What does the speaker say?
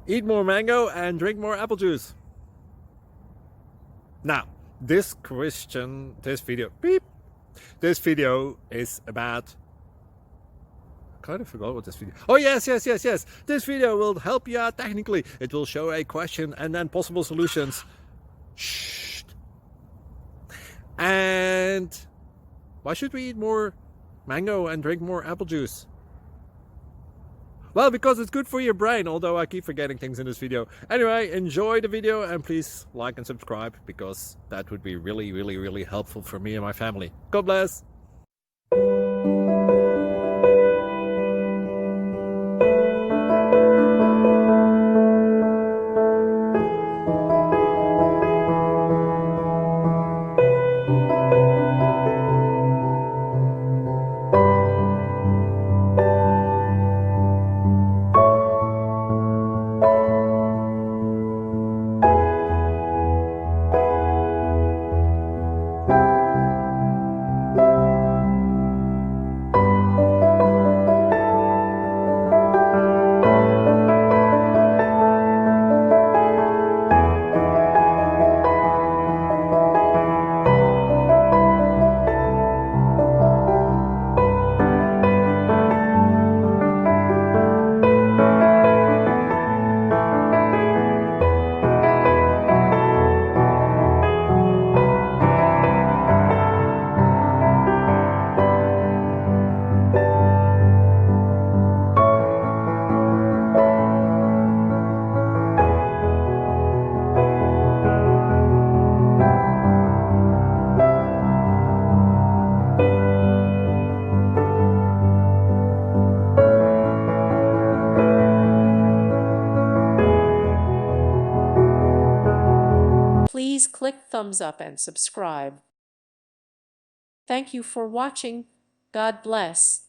Eat more mango and drink more apple juice. Now, this video is about... I kind of forgot what this video... Oh, yes. This video will help you out technically. It will show a question and then possible solutions. Shh. And why should we eat more mango and drink more apple juice? Well, because it's good for your brain, although I keep forgetting things in this video. Anyway, enjoy the video and please like and subscribe, because that would be really helpful for me and my family. God bless! Please click thumbs up and subscribe. Thank you for watching. God bless.